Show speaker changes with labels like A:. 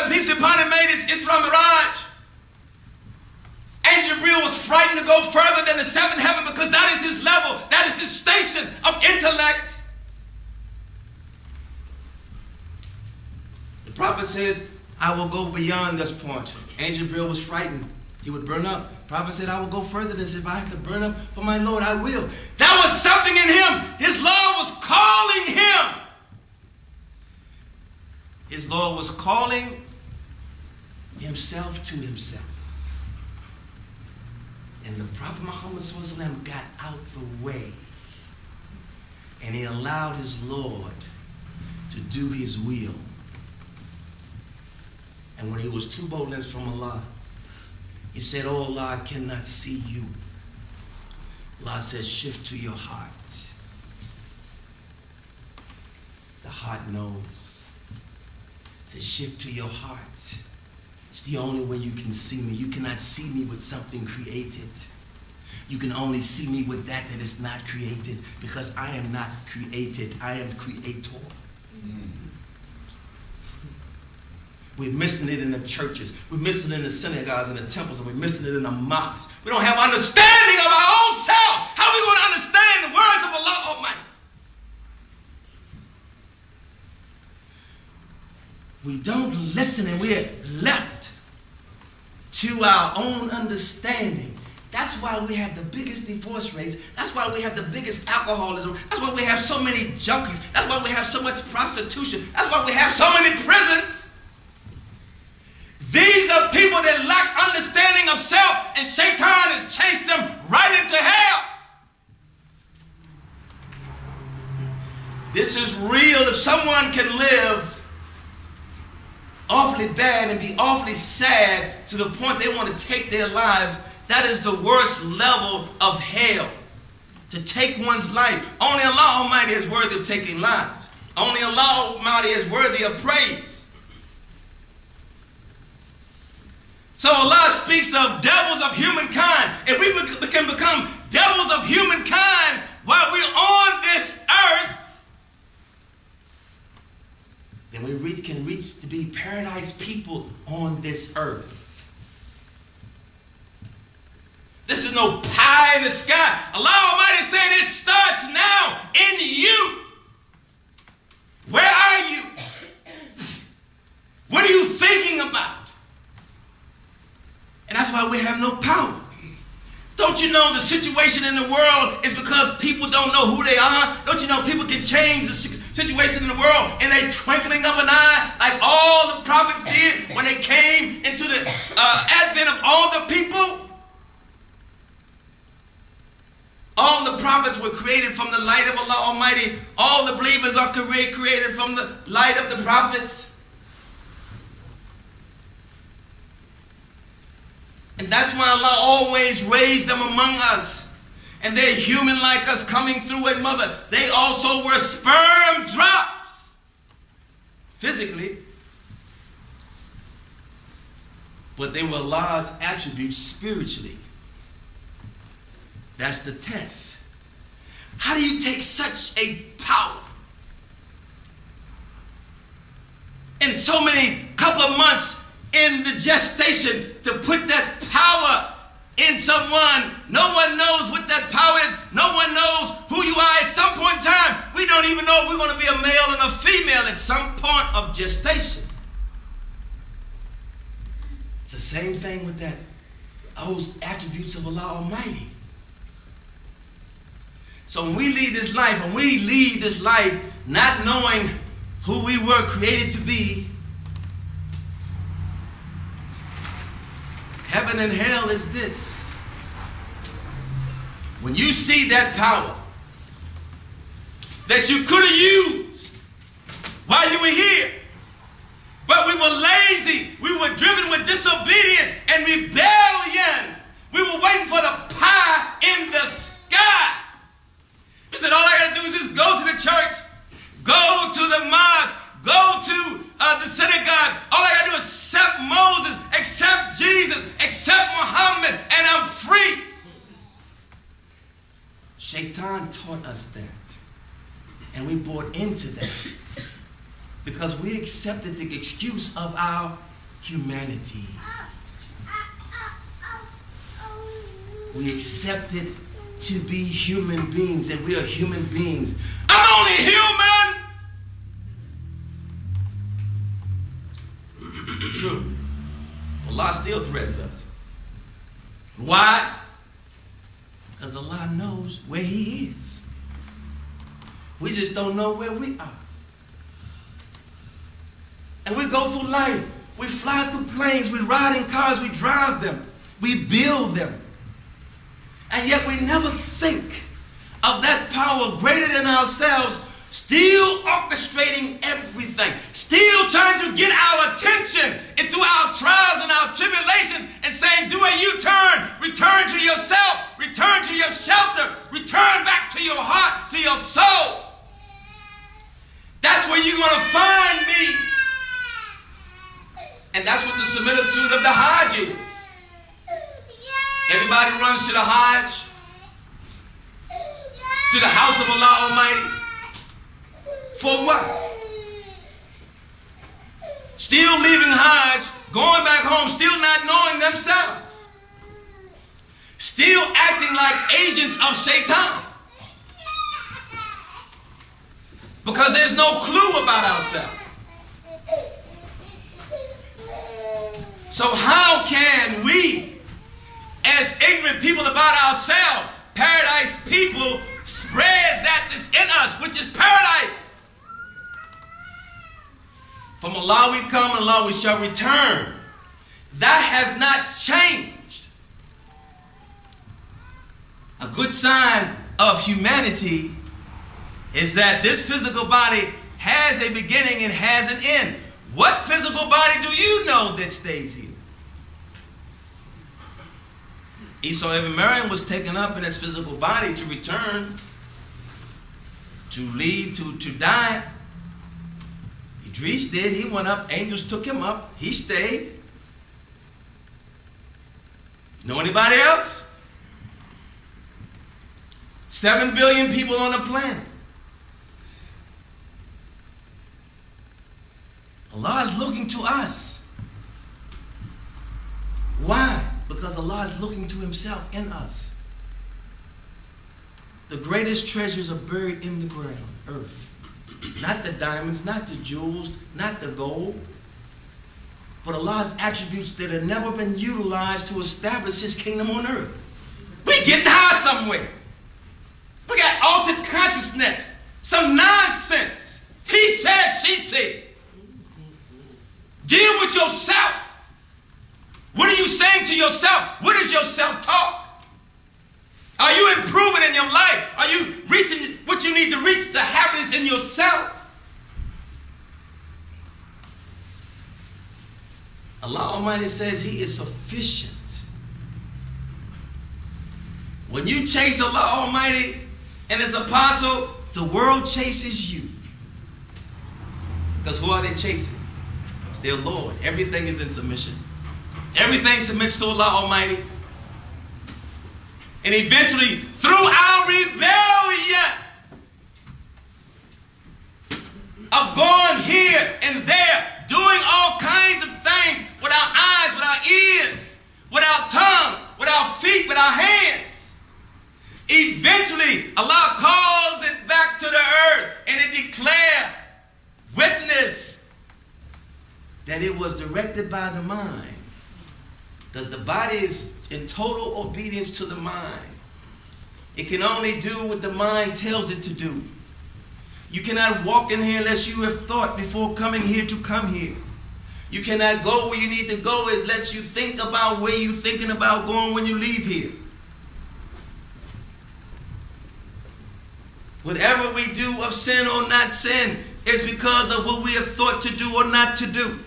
A: Prophet peace upon him made his Isra Miraj, Angel Gabriel was frightened to go further than the seventh heaven because that is his level, that is his station of intellect. The prophet said, I will go beyond this point. Angel Gabriel was frightened. He would burn up. The prophet said, I will go further than this. If I have to burn up for my Lord, I will. That was something in him. His Lord was calling him. His Lord was calling himself to himself. And the Prophet Muhammad got out the way. And he allowed his Lord to do his will. And when he was two bow lengths from Allah, he said, oh Allah, I cannot see you. Allah said, shift to your heart. The heart knows. He said, shift to your heart. It's the only way you can see me. You cannot see me with something created. You can only see me with that is not created, because I am not created. I am creator. We're missing it in the churches. We're missing it in the synagogues and the temples, and we're missing it in the mosques. We don't have understanding of our own self. How are we going to understand the words of Allah Almighty? We don't listen, and we're left to our own understanding. That's why we have the biggest divorce rates. That's why we have the biggest alcoholism. That's why we have so many junkies. That's why we have so much prostitution. That's why we have so many prisons. These are people that lack understanding of self, and Shaitan has chased them right into hell. This is real. If someone can live awfully bad and be awfully sad to the point they want to take their lives, that is the worst level of hell. To take one's life. Only Allah Almighty is worthy of taking lives. Only Allah Almighty is worthy of praise. So Allah speaks of devils of humankind. If we can become devils of humankind while we're on this earth, then we can reach to be paradise people on this earth. This is no pie in the sky. Allah Almighty is saying it starts now in you. Where are you? What are you thinking about? And that's why we have no power. Don't you know the situation in the world is because people don't know who they are? Don't you know people can change the situation in the world in a twinkling of an eye, like all the prophets did when they came into the advent of all the people? All the prophets were created from the light of Allah Almighty. All the believers are created from the light of the prophets. And that's why Allah always raised them among us. And they're human like us, coming through a mother. They also were sperm drops, physically. But they were Allah's attributes spiritually. That's the test. How do you take such a power in so many couple of months in the gestation to put that power in someone? No one knows what that power is. No one knows who you are at some point in time. We don't even know if we're going to be a male and a female at some point of gestation. It's the same thing with that, those attributes of Allah Almighty. So when we lead this life, and we lead this life not knowing who we were created to be, heaven and hell is this. When you see that power that you could have used while you were here, but we were lazy, we were driven with disobedience and rebellion. We were waiting for the pie in the sky. We said, all I got to do is just go to the church, go to the mosque, go to the synagogue. All I got to do is accept Moses, accept Jesus, accept Muhammad, and I'm free. Shaitan taught us that. And we bought into that. Because we accepted the excuse of our humanity. We accepted to be human beings, that we are human beings. I'm only human! True. Allah still threatens us. Why? Because Allah knows where He is. We just don't know where we are. And we go through life. We fly through planes. We ride in cars. We drive them. We build them. And yet we never think of that power greater than ourselves, still orchestrating everything, still trying to get our attention and through our trials and our tribulations, and saying, do a U-turn, return to yourself, return to your shelter, return back to your heart, to your soul. That's where you're going to find me. And that's what the similitude of the Hajj is. Everybody runs to the Hajj, to the house of Allah Almighty. For what? Still leaving Hajj, going back home, still not knowing themselves. Still acting like agents of Shaitan. Because there's no clue about ourselves. So how can we, as ignorant people about ourselves, paradise people, spread that that's in us, which is paradise? From Allah we come, and Allah we shall return. That has not changed. A good sign of humanity is that this physical body has a beginning and has an end. What physical body do you know that stays here? Esau ibn Maryam was taken up in his physical body to return, to leave, to die. Idris did. He went up. Angels took him up. He stayed. Know anybody else? 7 billion people on the planet. Allah is looking to us. Why? Because Allah is looking to Himself in us. The greatest treasures are buried in the ground, earth. Not the diamonds, not the jewels, not the gold, but Allah's attributes that have never been utilized to establish His kingdom on earth. We're getting high somewhere. We got altered consciousness, some nonsense. He said, she said. Deal with yourself. What are you saying to yourself? What is your self-talk? Are you improving in your life? Are you reaching what you need to reach, the happiness in yourself? Allah Almighty says He is sufficient. When you chase Allah Almighty and His apostle, the world chases you. Because who are they chasing? Their Lord. Everything is in submission. Everything submits to Allah Almighty. And eventually, through our rebellion of going here and there, doing all kinds of things with our eyes, with our ears, with our tongue, with our feet, with our hands, eventually Allah calls it back to the earth, and it declares witness that it was directed by the mind. Because the body is in total obedience to the mind. It can only do what the mind tells it to do. You cannot walk in here unless you have thought before coming here to come here. You cannot go where you need to go unless you think about where you're thinking about going when you leave here. Whatever we do of sin or not sin is because of what we have thought to do or not to do.